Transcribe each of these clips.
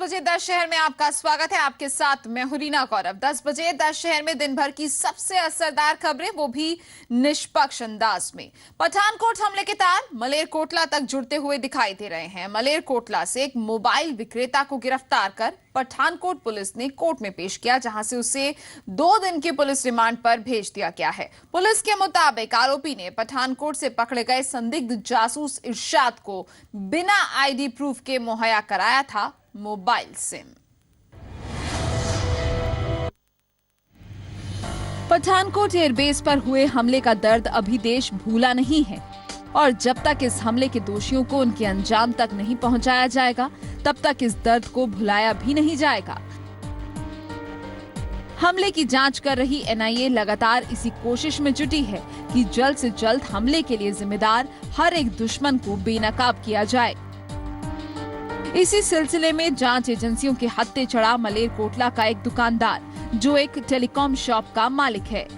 बजे 10 शहर में आपका स्वागत है। आपके साथ मैं हूं रीना गौरव। 10 बजे 10 शहर में दिन भर की सबसे असरदार खबरें, वो भी निष्पक्ष अंदाज में। पठानकोट हमले के तार मलेरकोटला तक जुड़ते हुए दिखाई दे रहे हैं। मलेरकोटला से एक मोबाइल विक्रेता को गिरफ्तार कर पठानकोट पुलिस ने कोर्ट में पेश किया, जहां से उसे 2 दिन के पुलिस रिमांड पर भेज दिया गया है। पुलिस के मुताबिक आरोपी ने पठानकोट से पकड़े गए संदिग्ध जासूस इरशाद को बिना आईडी प्रूफ के मुहैया कराया था मोबाइल सिम। पठानकोट एयरबेस पर हुए हमले का दर्द अभी देश भूला नहीं है, और जब तक इस हमले के दोषियों को उनके अंजाम तक नहीं पहुंचाया जाएगा, तब तक इस दर्द को भुलाया भी नहीं जाएगा। हमले की जांच कर रही एनआईए लगातार इसी कोशिश में जुटी है कि जल्द से जल्द हमले के लिए जिम्मेदार हर एक दुश्मन को बेनकाब किया जाए। इसी सिलसिले में जांच एजेंसियों के हत्थे चढ़ा मलेरकोटला का एक दुकानदार, जो एक टेलीकॉम शॉप का मालिक है,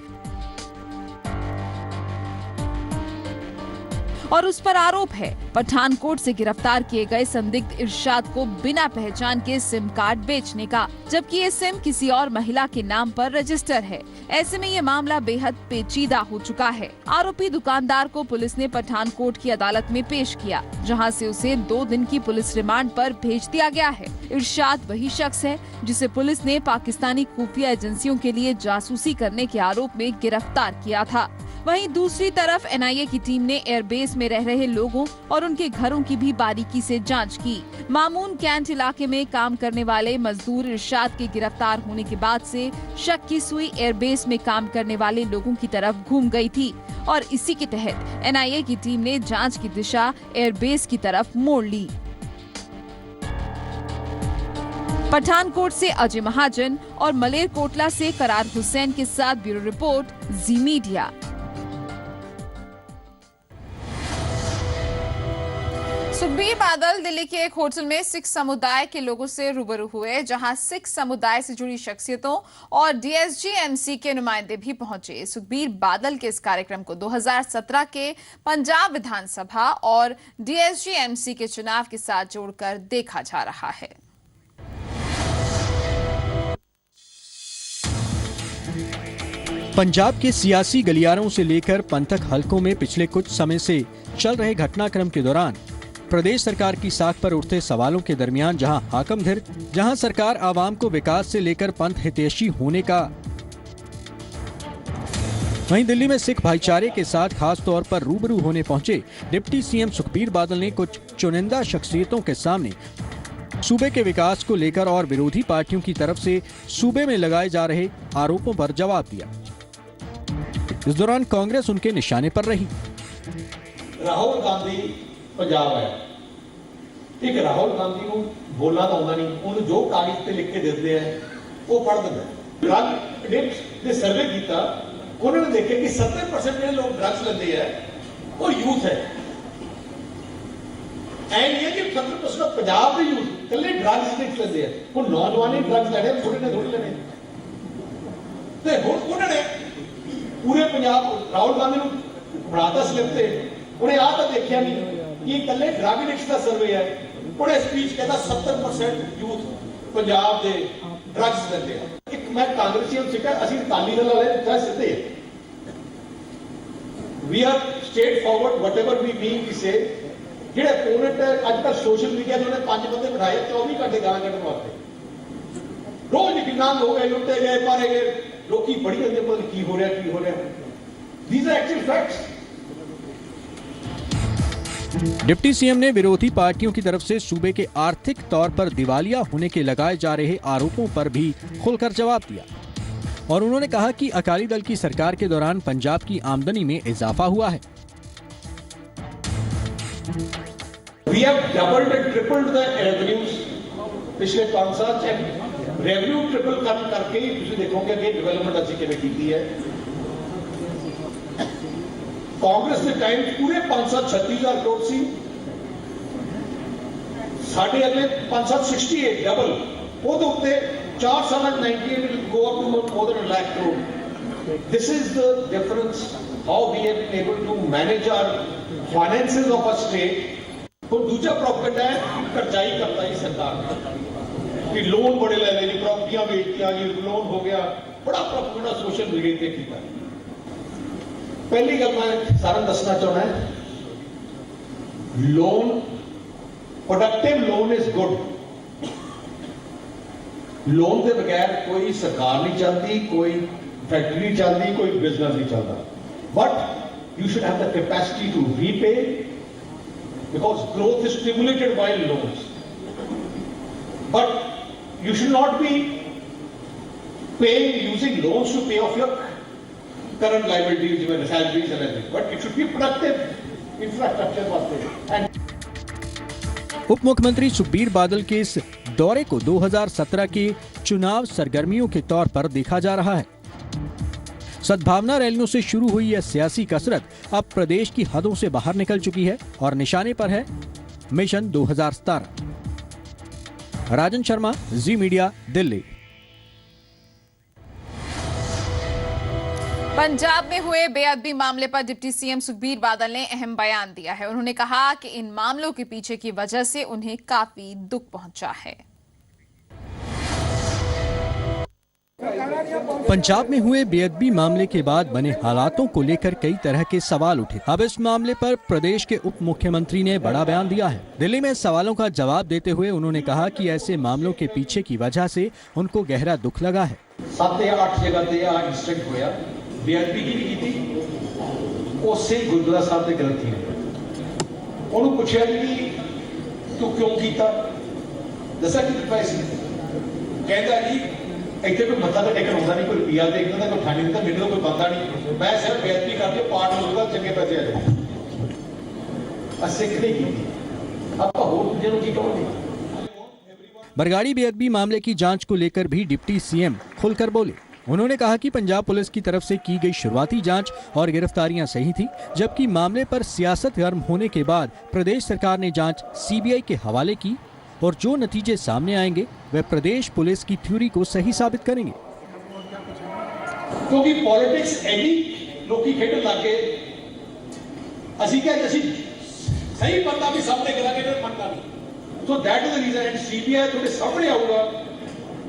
और उस पर आरोप है पठानकोट से गिरफ्तार किए गए संदिग्ध इरशाद को बिना पहचान के सिम कार्ड बेचने का, जबकि ये सिम किसी और महिला के नाम पर रजिस्टर है। ऐसे में ये मामला बेहद पेचीदा हो चुका है। आरोपी दुकानदार को पुलिस ने पठानकोट की अदालत में पेश किया, जहां से उसे 2 दिन की पुलिस रिमांड पर भेज दिया गया है। इरशाद वही शख्स है जिसे पुलिस ने पाकिस्तानी खुफिया एजेंसियों के लिए जासूसी करने के आरोप में गिरफ्तार किया था। वहीं दूसरी तरफ एनआईए की टीम ने एयरबेस में रह रहे लोगों और उनके घरों की भी बारीकी से जांच की। मामून कैंट इलाके में काम करने वाले मजदूर इरशाद के गिरफ्तार होने के बाद से शक की सुई एयरबेस में काम करने वाले लोगों की तरफ घूम गई थी, और इसी के तहत एनआईए की टीम ने जांच की दिशा एयरबेस की तरफ मोड़ ली। पठानकोट से अजय महाजन और मलेरकोटला से करार हुसैन के साथ ब्यूरो रिपोर्ट, जी मीडिया। सुखबीर बादल दिल्ली के एक होटल में सिख समुदाय के लोगों से रूबरू हुए, जहां सिख समुदाय से जुड़ी शख्सियतों और डीएसजी-एमसी के नुमाइंदे भी पहुंचे। सुखबीर बादल के इस कार्यक्रम को 2017 के पंजाब विधानसभा और डीएसजी-एमसी के चुनाव के साथ जोड़कर देखा जा रहा है। पंजाब के सियासी गलियारों से लेकर पंथक हलकों में पिछले कुछ समय से चल रहे घटनाक्रम के दौरान प्रदेश सरकार की साख पर उठते सवालों के दरमियान जहां हाकम धीर, जहां सरकार आवाम को विकास से लेकर पंथ हितैषी होने का, वहीं दिल्ली में सिख भाईचारे के साथ खास तौर पर रूबरू होने पहुंचे डिप्टी सीएम सुखबीर बादल ने कुछ चुनिंदा शख्सियतों के सामने सूबे के विकास को लेकर और विरोधी पार्टियों की तरफ से सूबे में लगाए जा रहे आरोपों पर जवाब दिया। इस दौरान कांग्रेस उनके निशाने पर रही। राहुल गांधी पंजाब है, ठीक है, राहुल गांधी को बोलना तो आਉਂਦਾ नहीं, उन्हें जो कागज पे लिख के देते हैं वो पढ़ देते। ड्रग एडिक्ट ने सर्वे किया, उन्होंने देखे कि 70% जो लोग ड्रग्स लेते हैं वो यूथ है। एंड ये कि 70% पंजाब के यूथ कल्ले ड्रग्स एडिक्ट लेते हैं, वो नौजवान ही ड्रग्स लेने, थोड़े ने थोड़े लेने। ते हुण उन्होंने पूरे पंजाब राहुल गांधी को बनाता स्लिप ते उन्हें आ तो देखा नहीं ये कल्ले ड्रग एडिक्ट्स का सर्वे है। उन्हें स्पीच कहता 70% यूथ पंजाब दे ड्रग्स लेते हैं। एक मैं कांग्रेसी हूं, सिखा असि अकाली दल वाले तरह सीधे we are straightforward whatever we mean to say. जेडे ओपोनेंट आजकल सोशल मीडिया ने 5 बंदे बिठाए 24 घंटे गाना कटन वास्ते, रोज कितना लोग लुटे गए, मारे गए, लोग बड़ी जल्दी पता की हो रहा। These are actual facts. Deputy CM ने विरोधी पार्टियों की तरफ से सूबे के आर्थिक तौर पर दिवालिया होने के लगाए जा रहे आरोपों पर भी खुलकर जवाब दिया, और उन्होंने कहा कि अकाली दल की सरकार के दौरान पंजाब की आमदनी में इजाफा हुआ है। We have doubled and tripled the revenues पिछले 5 साल से। रेवेन्यू ट्रिपल करके ही तुम देखोगे कि डेवलपमेंट अच्छी कितनी की है। कांग्रेस के टाइम पूरे 5 साल 36,000 करोड़ सी, साढ़े अगले 5 साल 68 डबल, वो तो उत्ते 4 साल 98 go up to more than 1 lakh crore. This is the difference how we have been able to manage our finances of a state। तो दूसरा प्रॉफिट है कर्जाई करता ही सरकार। कि लोन बड़े ले लेनी, प्रॉपर्टियां बेचतियां जी, लोन हो गया, बड़ा प्रोपेगेंडा सोशल मीडिया ते कीता। पहली गल मैं सारा दसना चाहना है, loan, productive loan is good. Loan के बगैर कोई सरकार नहीं चलती, कोई फैक्ट्री नहीं चलती, कोई बिजनेस नहीं चलता। But you should have the capacity to repay, because growth is stimulated by loans. But you should not be paying using loans to pay off your current liabilities, even salaries and everything, but it should be productive infrastructure वास्ते। उप मुख्यमंत्री सुखबीर बादल के इस दौरे को 2017 के चुनाव सरगर्मियों के तौर पर देखा जा रहा है। सद्भावना रैलियों से शुरू हुई यह सियासी कसरत अब प्रदेश की हदों से बाहर निकल चुकी है और निशाने पर है मिशन 2017। राजन शर्मा, जी मीडिया, दिल्ली। पंजाब में हुए बेअदबी मामले पर डिप्टी सीएम सुखबीर बादल ने अहम बयान दिया है। उन्होंने कहा कि इन मामलों के पीछे की वजह से उन्हें काफी दुख पहुंचा है। पंजाब में हुए बेअदबी मामले के बाद बने हालातों को लेकर कई तरह के सवाल उठे। अब इस मामले पर प्रदेश के उप मुख्यमंत्री ने बड़ा बयान दिया है। दिल्ली में सवालों का जवाब देते हुए उन्होंने कहा कि ऐसे मामलों के पीछे की वजह से उनको गहरा दुख लगा है। 7 या 8 जगह ते इंसिडेंट होया, बेअदबी की उसे गुरुद्वारा साहब ने गलत की। उन्होंने पूछा कि तू क्यों किया, दसा कि कहता जी इतने कोई मत्था तो टेकन होता नहीं, कोई रुपया देखता, कोई ठाणी देता, मेरे कोई बंदा नहीं, मैं सिर्फ बेअदबी करके पाठ होगा, चंगे पैसे आ जाए। सिख नहीं की आप होर दूजे की कहोगे। बरगाड़ी बेअदबी मामले की जांच को लेकर भी डिप्टी सीएम खुलकर बोले। उन्होंने कहा कि पंजाब पुलिस की तरफ से की गई शुरुआती जांच और गिरफ्तारियां सही थी, जबकि मामले पर सियासत गर्म होने के बाद प्रदेश सरकार ने जांच सीबीआई के हवाले की और जो नतीजे सामने आएंगे वे प्रदेश पुलिस की थ्योरी को सही साबित करेंगे। क्योंकि पॉलिटिक्स एडी लोग खेडन लग गए, असि क्या जैसी सही बंदा भी सामने करांगे तो बनता नहीं। तो that is the reason and CBI थोड़े सामने आऊगा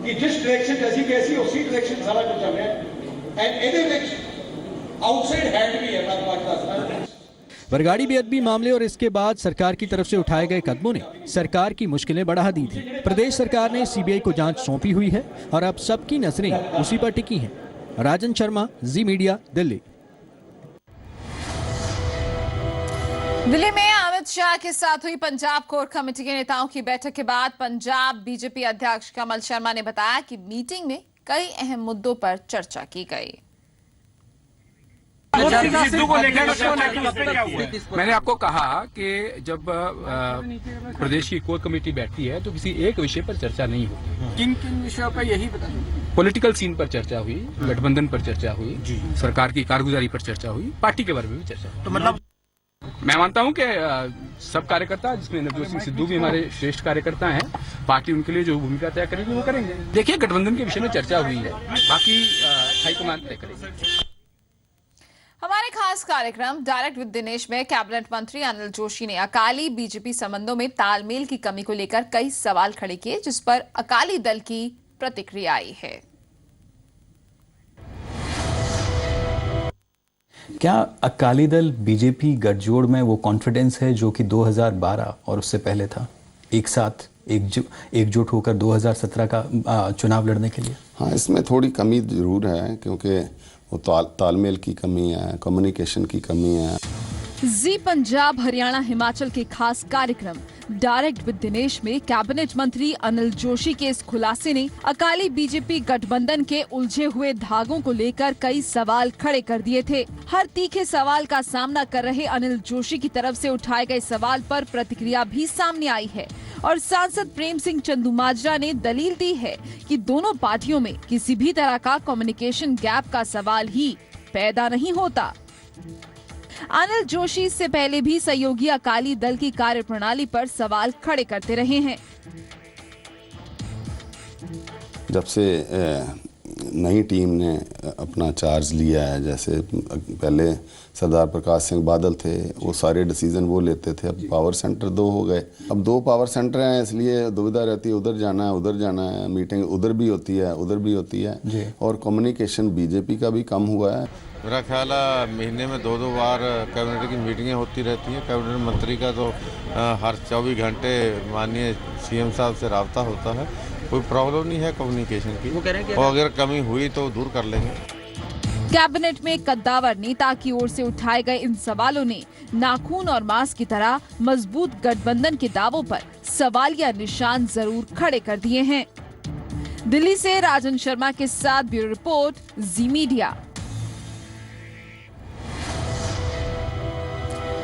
कि जिस डायरेक्शन जैसी कैसी उसी डायरेक्शन सारा कुछ चल रहा है एंड ਇਹਦੇ ਵਿੱਚ आउटसाइड हैंड भी है। मैं बरगाड़ी बेअदबी मामले और इसके बाद सरकार की तरफ से उठाए गए कदमों ने सरकार की मुश्किलें बढ़ा दी थी। प्रदेश सरकार ने सीबीआई को जांच सौंपी हुई है और अब सबकी नजरें उसी पर टिकी हैं। राजन शर्मा, जी मीडिया, दिल्ली। दिल्ली में अमित शाह के साथ हुई पंजाब कोर कमेटी के नेताओं की बैठक के बाद पंजाब बीजेपी अध्यक्ष कमल शर्मा ने बताया कि मीटिंग में कई अहम मुद्दों पर चर्चा की गई। मैंने आपको कहा कि जब प्रदेश की कोर कमेटी बैठती है तो किसी एक विषय पर चर्चा नहीं होती। किन किन विषयों पर यही बताइए। पॉलिटिकल सीन पर चर्चा हुई, गठबंधन पर चर्चा हुई, सरकार की कारगुजारी पर चर्चा हुई, पार्टी के बारे में भी चर्चा हुई। तो मतलब मैं मानता हूं कि सब कार्यकर्ता, जिसमें नवजोत सिंह सिद्धू भी हमारे श्रेष्ठ कार्यकर्ता हैं, पार्टी उनके लिए जो भूमिका तय करेगी वो करेंगे। देखिए, गठबंधन के विषय में चर्चा हुई है, बाकी हाईकमान तय करेगी। हमारे खास कार्यक्रम डायरेक्ट विद दिनेश में कैबिनेट मंत्री अनिल जोशी ने अकाली बीजेपी संबंधों में तालमेल की कमी को लेकर कई सवाल खड़े किए, जिस पर अकाली दल की प्रतिक्रिया आई है। क्या अकाली दल बीजेपी गठजोड़ में वो कॉन्फिडेंस है जो कि 2012 और उससे पहले था, एक साथ एकजुट होकर 2017 का चुनाव लड़ने के लिए? हाँ, इसमें थोड़ी कमी जरूर है, क्योंकि वो तालमेल की कमी है, कम्युनिकेशन की कमी है। जी पंजाब हरियाणा हिमाचल के खास कार्यक्रम डायरेक्ट विद दिनेश में कैबिनेट मंत्री अनिल जोशी के इस खुलासे ने अकाली बीजेपी गठबंधन के उलझे हुए धागों को लेकर कई सवाल खड़े कर दिए थे। हर तीखे सवाल का सामना कर रहे अनिल जोशी की तरफ से उठाए गए सवाल पर प्रतिक्रिया भी सामने आई है और सांसद प्रेम सिंह चंदूमाजरा ने दलील दी है कि दोनों पार्टियों में किसी भी तरह का कम्युनिकेशन गैप का सवाल ही पैदा नहीं होता। अनिल जोशी इससे पहले भी सहयोगी अकाली दल की कार्यप्रणाली पर सवाल खड़े करते रहे हैं। जब से नई टीम ने अपना चार्ज लिया है। जैसे पहले सरदार प्रकाश सिंह बादल थे, वो सारे डिसीजन वो लेते थे, अब पावर सेंटर 2 हो गए। अब 2 पावर सेंटर हैं, इसलिए दुविधा रहती है, उधर जाना है उधर जाना है, मीटिंग उधर भी होती है उधर भी होती है, और कम्युनिकेशन बीजेपी का भी कम हुआ है। मेरा ख्याल है महीने में 2-2 बार कैबिनेट की मीटिंगें होती रहती हैं। कैबिनेट मंत्री का तो हर 24 घंटे माननीय सीएम साहब से राब्ता होता है, कोई प्रॉब्लम नहीं है कम्युनिकेशन की, और अगर कमी हुई तो दूर कर लेंगे। कैबिनेट में कद्दावर नेता की ओर से उठाए गए इन सवालों ने नाखून और मांस की तरह मजबूत गठबंधन के दावों पर सवालिया निशान जरूर खड़े कर दिए हैं। दिल्ली से राजन शर्मा के साथ ब्यूरो रिपोर्ट, जी मीडिया।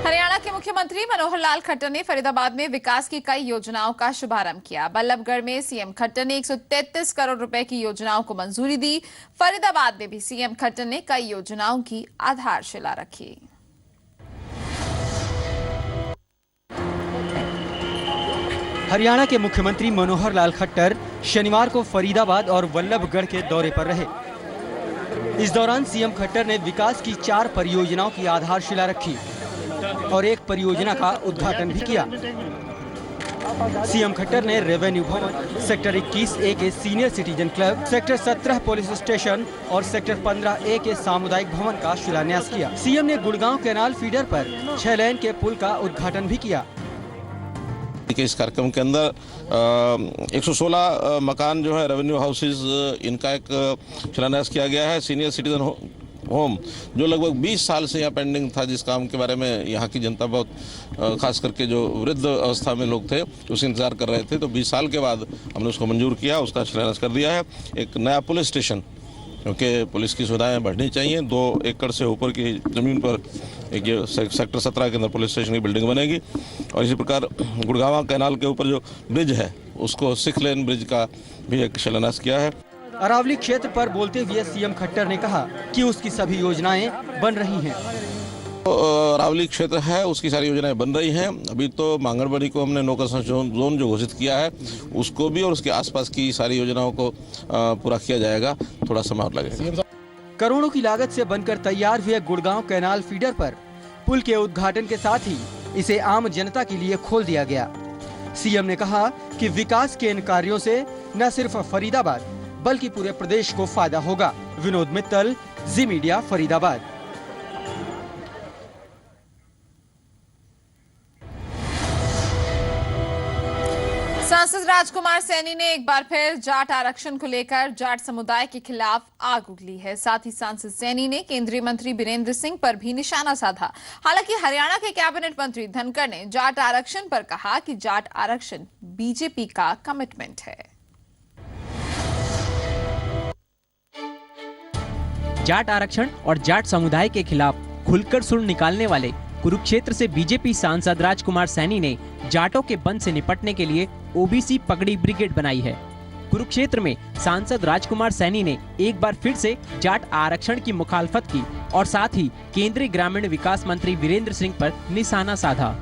हरियाणा के मुख्यमंत्री मनोहर लाल खट्टर ने फरीदाबाद में विकास की कई योजनाओं का शुभारंभ किया। बल्लभगढ़ में सीएम खट्टर ने 133 करोड़ रुपए की योजनाओं को मंजूरी दी। फरीदाबाद में भी सीएम खट्टर ने कई योजनाओं की आधारशिला रखी। हरियाणा के मुख्यमंत्री मनोहर लाल खट्टर शनिवार को फरीदाबाद और बल्लभगढ़ के दौरे पर रहे। इस दौरान सीएम खट्टर ने विकास की 4 परियोजनाओं की आधारशिला रखी और एक परियोजना का उद्घाटन भी किया। सीएम खट्टर ने रेवेन्यू भवन, सेक्टर 21A के senior citizen club, sector 17 police station और सेक्टर 15A के सामुदायिक भवन का शिलान्यास किया। सीएम ने गुड़गांव कैनाल फीडर पर 6 लेन के पुल का उद्घाटन भी किया। इस कार्यक्रम के अंदर 116 मकान जो है रेवेन्यू हाउसेज, इनका एक शिलान्यास किया गया है। सीनियर सिटीजन होम जो लगभग 20 साल से यहाँ पेंडिंग था, जिस काम के बारे में यहाँ की जनता बहुत खास करके जो वृद्ध अवस्था में लोग थे उसे इंतजार कर रहे थे, तो 20 साल के बाद हमने उसको मंजूर किया, उसका शिलान्यास कर दिया है। एक नया पुलिस स्टेशन, क्योंकि पुलिस की सुविधाएं बढ़नी चाहिए, 2 एकड़ से ऊपर की ज़मीन पर एक ये सेक्टर 17 के अंदर पुलिस स्टेशन की बिल्डिंग बनेगी। और इसी प्रकार गुड़गांव कैनाल के ऊपर जो ब्रिज है उसको 6 लेन ब्रिज का भी एक शिलान्यास किया है। अरावली क्षेत्र पर बोलते हुए सीएम खट्टर ने कहा कि उसकी सभी योजनाएं बन रही हैं। अरावली क्षेत्र है, उसकी सारी योजनाएं बन रही हैं। अभी तो मांगड़बड़ी को हमने नो कंस्ट्रक्शन जोन जो घोषित किया है उसको भी, और उसके आसपास की सारी योजनाओं को पूरा किया जाएगा, थोड़ा समय और लगेगा। करोड़ों की लागत से बनकर तैयार हुए गुड़गांव कैनाल फीडर पर पुल के उद्घाटन के साथ ही इसे आम जनता के लिए खोल दिया गया। सीएम ने कहा कि विकास के इन कार्यों से न सिर्फ फरीदाबाद बल्कि पूरे प्रदेश को फायदा होगा। विनोद मित्तल, जी मीडिया, फरीदाबाद। सांसद राजकुमार सैनी ने एक बार फिर जाट आरक्षण को लेकर जाट समुदाय के खिलाफ आग उगली है। साथ ही सांसद सैनी ने केंद्रीय मंत्री बीरेंद्र सिंह पर भी निशाना साधा। हालांकि हरियाणा के कैबिनेट मंत्री धनखड़ ने जाट आरक्षण पर कहा कि जाट आरक्षण बीजेपी का कमिटमेंट है। जाट आरक्षण और जाट समुदाय के खिलाफ खुलकर सुर निकालने वाले कुरुक्षेत्र से बीजेपी सांसद राजकुमार सैनी ने जाटों के बंद से निपटने के लिए ओबीसी पगड़ी ब्रिगेड बनाई है। कुरुक्षेत्र में सांसद राजकुमार सैनी ने एक बार फिर से जाट आरक्षण की मुखालफत की और साथ ही केंद्रीय ग्रामीण विकास मंत्री वीरेंद्र सिंह पर निशाना साधा।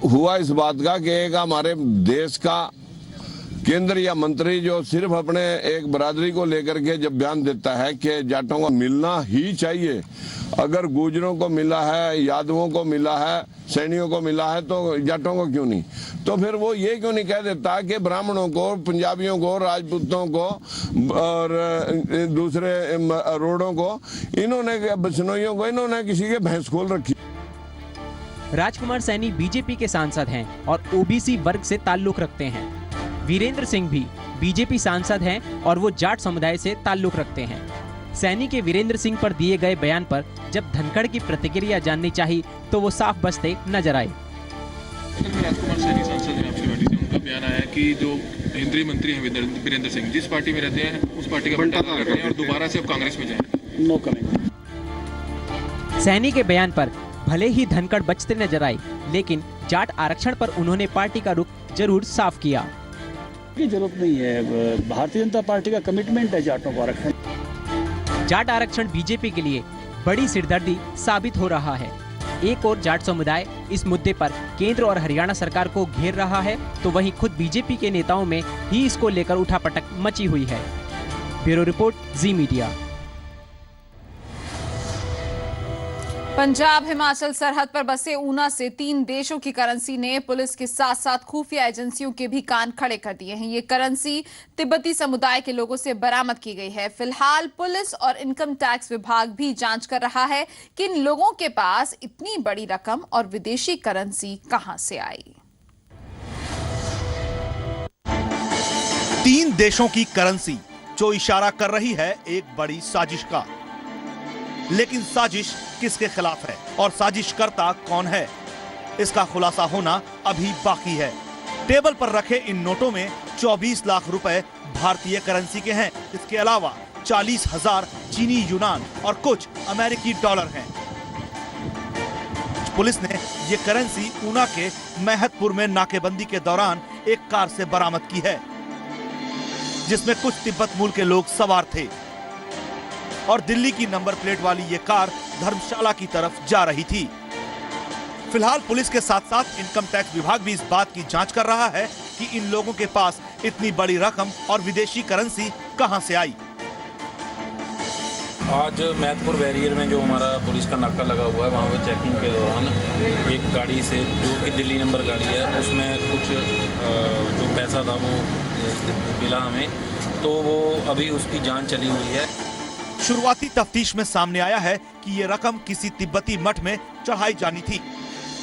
हुआ इस बात का कि एक हमारे देश का केंद्र या मंत्री जो सिर्फ अपने एक बरादरी को लेकर के जब बयान देता है कि जाटों को मिलना ही चाहिए, अगर गुर्जरों को मिला है, यादवों को मिला है, सैनियों को मिला है, तो जाटों को क्यों नहीं? तो फिर वो ये क्यों नहीं कह देता कि ब्राह्मणों को, पंजाबियों को, राजपूतों को और दूसरे रोडों को, इन्होंने बसनोइयों को इन्होंने किसी के भैंस खोल रखी। राजकुमार सैनी बीजेपी के सांसद हैं और ओबीसी वर्ग से ताल्लुक रखते हैं। वीरेंद्र सिंह भी बीजेपी सांसद हैं और वो जाट समुदाय से ताल्लुक रखते हैं। सैनी के वीरेंद्र सिंह पर दिए गए बयान पर जब धनखड़ की प्रतिक्रिया जाननी चाहिए तो वो साफ बसते नजर आए। राजकुमार सैनी सांसद हैं आपकी पार्टी से, उनका बयान आया कि जो केंद्रीय मंत्री हैं वीरेंद्र सिंह जिस पार्टी में रहते हैं उस पार्टी का बंटारा कर रहे हैं और दोबारा से अब कांग्रेस में जाएं। No comment. सैनी के बयान पर भले ही धनखड़ बचते नजर आए, लेकिन जाट आरक्षण पर उन्होंने पार्टी का रुख जरूर साफ किया। की जरूरत नहीं है, भारतीय जनता पार्टी का कमिटमेंट है जाटों को आरक्षण। जाट आरक्षण बीजेपी के लिए बड़ी सिरदर्दी साबित हो रहा है। एक और जाट समुदाय इस मुद्दे पर केंद्र और हरियाणा सरकार को घेर रहा है, तो वहीं खुद बीजेपी के नेताओं में ही इसको लेकर उठापटक मची हुई है। ब्यूरो रिपोर्ट, जी मीडिया। पंजाब हिमाचल सरहद पर बसे ऊना से 3 देशों की करेंसी ने पुलिस के साथ साथ खुफिया एजेंसियों के भी कान खड़े कर दिए हैं। ये करेंसी तिब्बती समुदाय के लोगों से बरामद की गई है। फिलहाल पुलिस और इनकम टैक्स विभाग भी जांच कर रहा है कि इन लोगों के पास इतनी बड़ी रकम और विदेशी करेंसी कहां से आई। 3 देशों की करेंसी जो इशारा कर रही है एक बड़ी साजिश का। लेकिन साजिश किसके खिलाफ है और साजिशकर्ता कौन है, इसका खुलासा होना अभी बाकी है। टेबल पर रखे इन नोटों में 24 लाख रुपए भारतीय करेंसी के हैं। इसके अलावा 40,000 चीनी यूनान और कुछ अमेरिकी डॉलर हैं। पुलिस ने ये करेंसी ऊना के महतपुर में नाकेबंदी के दौरान एक कार से बरामद की है, जिसमें कुछ तिब्बत मूल के लोग सवार थे और दिल्ली की नंबर प्लेट वाली ये कार धर्मशाला की तरफ जा रही थी। फिलहाल पुलिस के साथ साथ इनकम टैक्स विभाग भी इस बात की जांच कर रहा है कि इन लोगों के पास इतनी बड़ी रकम और विदेशी करेंसी कहां से आई। आज महतपुर बैरियर में जो हमारा पुलिस का नाका लगा हुआ है, वहाँ पर चेकिंग के दौरान एक गाड़ी से, जो कि दिल्ली नंबर गाड़ी है, उसमें कुछ जो पैसा था वो मिला हमें, तो वो अभी उसकी जांच चली हुई है। शुरुआती तफ्तीश में सामने आया है कि ये रकम किसी तिब्बती मठ में चढ़ाई जानी थी,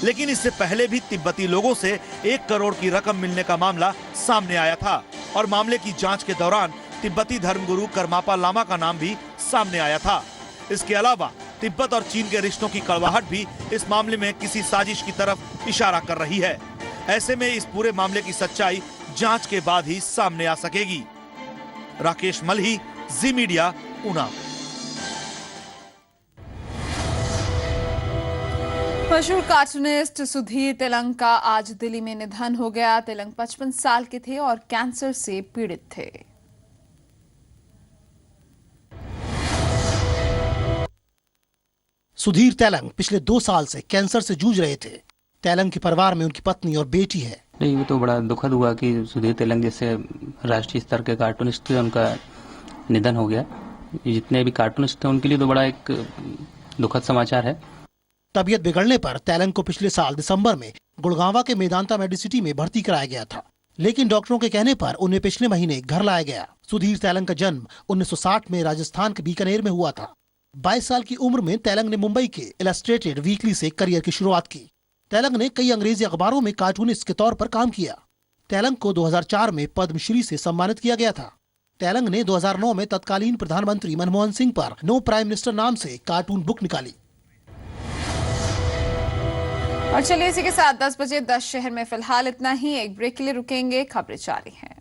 लेकिन इससे पहले भी तिब्बती लोगों से 1 करोड़ की रकम मिलने का मामला सामने आया था और मामले की जांच के दौरान तिब्बती धर्मगुरु करमापा लामा का नाम भी सामने आया था। इसके अलावा तिब्बत और चीन के रिश्तों की कड़वाहट भी इस मामले में किसी साजिश की तरफ इशारा कर रही है। ऐसे में इस पूरे मामले की सच्चाई जांच के बाद ही सामने आ सकेगी। राकेश मल्ही, जी मीडिया, ऊना। मशहूर कार्टूनिस्ट सुधीर तेलंग का आज दिल्ली में निधन हो गया। तेलंग 55 साल के थे और कैंसर से पीड़ित थे। सुधीर तेलंग पिछले 2 साल से कैंसर से जूझ रहे थे। तेलंग के परिवार में उनकी पत्नी और बेटी है। नहीं, वो तो बड़ा दुखद हुआ कि सुधीर तेलंग जैसे राष्ट्रीय स्तर के कार्टूनिस्ट थे, उनका निधन हो गया। जितने भी कार्टूनिस्ट थे उनके लिए तो बड़ा एक दुखद समाचार है। तबीयत बिगड़ने पर तेलंग को पिछले साल दिसंबर में गुड़गांवा के मेदांता मेडिसिटी में भर्ती कराया गया था, लेकिन डॉक्टरों के कहने पर उन्हें पिछले महीने घर लाया गया। सुधीर तेलंग का जन्म 1960 में राजस्थान के बीकानेर में हुआ था। 22 साल की उम्र में तेलंग ने मुंबई के इलस्ट्रेटेड वीकली से करियर की शुरुआत की। तेलंग ने कई अंग्रेजी अखबारों में कार्टूनिस्ट के तौर पर काम किया। तेलंग को 2004 में पद्मश्री से सम्मानित किया गया था। तेलंग ने 2009 में तत्कालीन प्रधानमंत्री मनमोहन सिंह पर नो प्राइम मिनिस्टर नाम से कार्टून बुक निकाली। और चलिए इसी के साथ 10 बजे 10 शहर में फिलहाल इतना ही। एक ब्रेक के लिए रुकेंगे, खबरें जारी हैं।